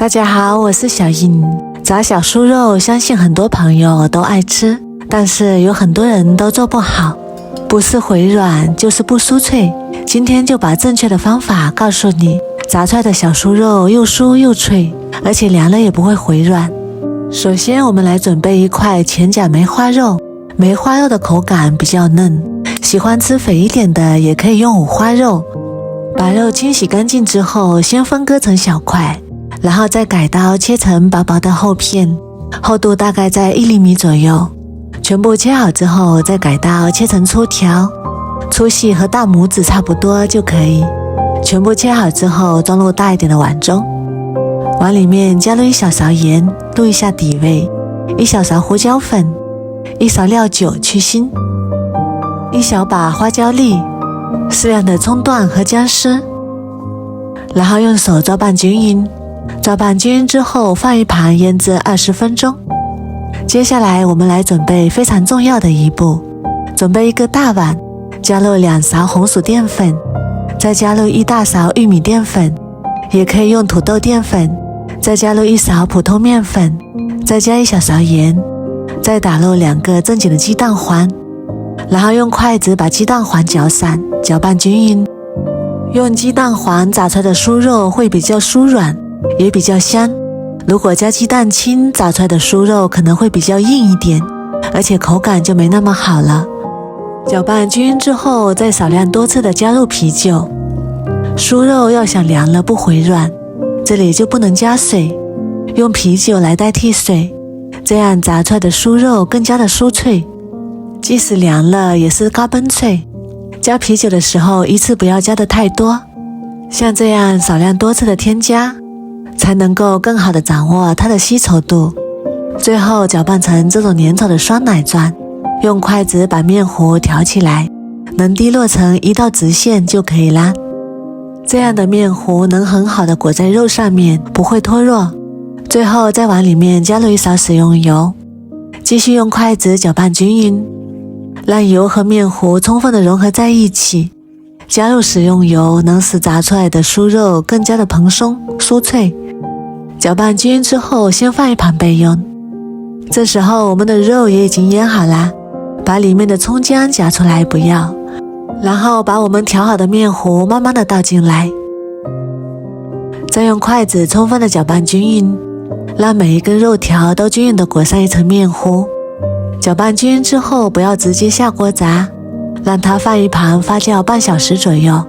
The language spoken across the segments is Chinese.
大家好，我是小英。炸小酥肉相信很多朋友都爱吃，但是有很多人都做不好，不是回软就是不酥脆。今天就把正确的方法告诉你，炸出来的小酥肉又酥又脆，而且凉了也不会回软。首先我们来准备一块前甲梅花肉，梅花肉的口感比较嫩，喜欢吃肥一点的也可以用五花肉。把肉清洗干净之后，先分割成小块，然后再改刀切成薄薄的厚片，厚度大概在1厘米左右。全部切好之后，再改刀切成粗条，粗细和大拇指差不多就可以。全部切好之后，装入大一点的碗中，碗里面加入1小勺盐，入一下底味，1小勺胡椒粉，1勺料酒去腥，1小把花椒粒，适量的葱段和姜丝，然后用手抓拌均匀。抓拌均匀之后，放一旁腌制20分钟。接下来我们来准备非常重要的一步，准备一个大碗，加入2勺红薯淀粉，再加入1大勺玉米淀粉，也可以用土豆淀粉，再加入1勺普通面粉，再加1小勺盐，再打入2个正经的鸡蛋黄，然后用筷子把鸡蛋黄搅散，搅拌均匀。用鸡蛋黄炸出来的酥肉会比较酥软，也比较香。如果加鸡蛋清炸出来的酥肉可能会比较硬一点，而且口感就没那么好了。搅拌均匀之后，再少量多次的加入啤酒。酥肉要想凉了不回软，这里就不能加水，用啤酒来代替水，这样炸出来的酥肉更加的酥脆，即使凉了也是嘎嘣脆。加啤酒的时候一次不要加的太多，像这样少量多次的添加，才能够更好的掌握它的稀稠度。最后搅拌成这种粘稠的酸奶状，用筷子把面糊挑起来，能滴落成一道直线就可以啦。这样的面糊能很好的裹在肉上面，不会脱落。最后再往里面加入1勺食用油，继续用筷子搅拌均匀，让油和面糊充分的融合在一起。加入食用油能使炸出来的酥肉更加的蓬松酥脆。搅拌均匀之后，先放一旁备用。这时候我们的肉也已经腌好啦，把里面的葱姜夹出来不要，然后把我们调好的面糊慢慢的倒进来，再用筷子充分的搅拌均匀，让每一根肉条都均匀的裹上一层面糊。搅拌均匀之后，不要直接下锅炸，让它放一旁发酵半小时左右，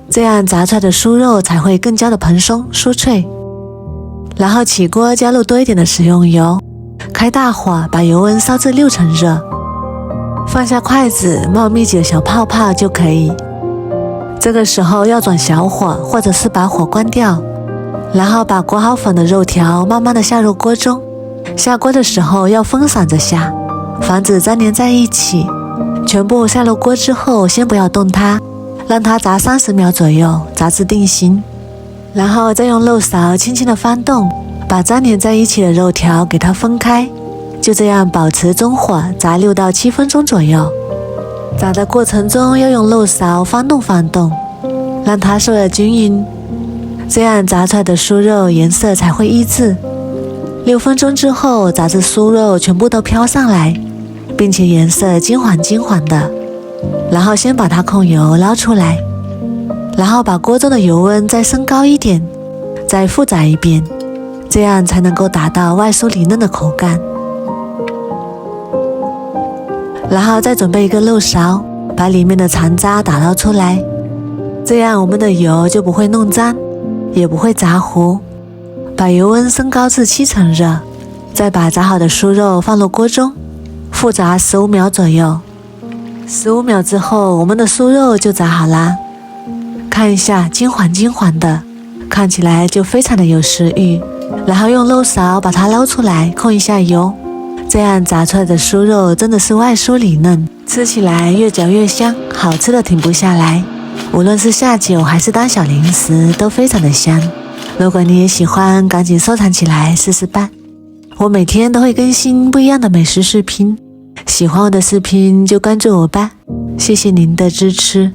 这样炸出来的酥肉才会更加的蓬松酥脆。然后起锅加入多一点的食用油，开大火把油温烧至6成热，放下筷子冒密集的小泡泡就可以。这个时候要转小火，或者是把火关掉，然后把裹好粉的肉条慢慢的下入锅中。下锅的时候要分散着下，防止粘连在一起。全部下入锅之后，先不要动它，让它炸30秒左右，炸至定型。然后再用肉勺轻轻的翻动，把粘连在一起的肉条给它分开，就这样保持中火炸6到7分钟左右。炸的过程中要用肉勺翻动翻动，让它受热均匀，这样炸出来的酥肉颜色才会一致。6分钟之后，炸至酥肉全部都飘上来，并且颜色金黄金黄的，然后先把它控油捞出来，然后把锅中的油温再升高一点，再复炸一遍，这样才能够达到外酥里嫩的口感。然后再准备一个肉勺，把里面的残渣打捞出来，这样我们的油就不会弄脏，也不会炸糊。把油温升高至7成热，再把炸好的酥肉放入锅中，复炸15秒左右。15秒之后，我们的酥肉就炸好啦。看一下金黄金黄的，看起来就非常的有食欲。然后用肉勺把它捞出来，控一下油，这样炸出来的酥肉真的是外酥里嫩，吃起来越嚼越香，好吃的停不下来。无论是下酒还是当小零食都非常的香。如果你也喜欢，赶紧收藏起来试试吧。我每天都会更新不一样的美食视频，喜欢我的视频就关注我吧。谢谢您的支持。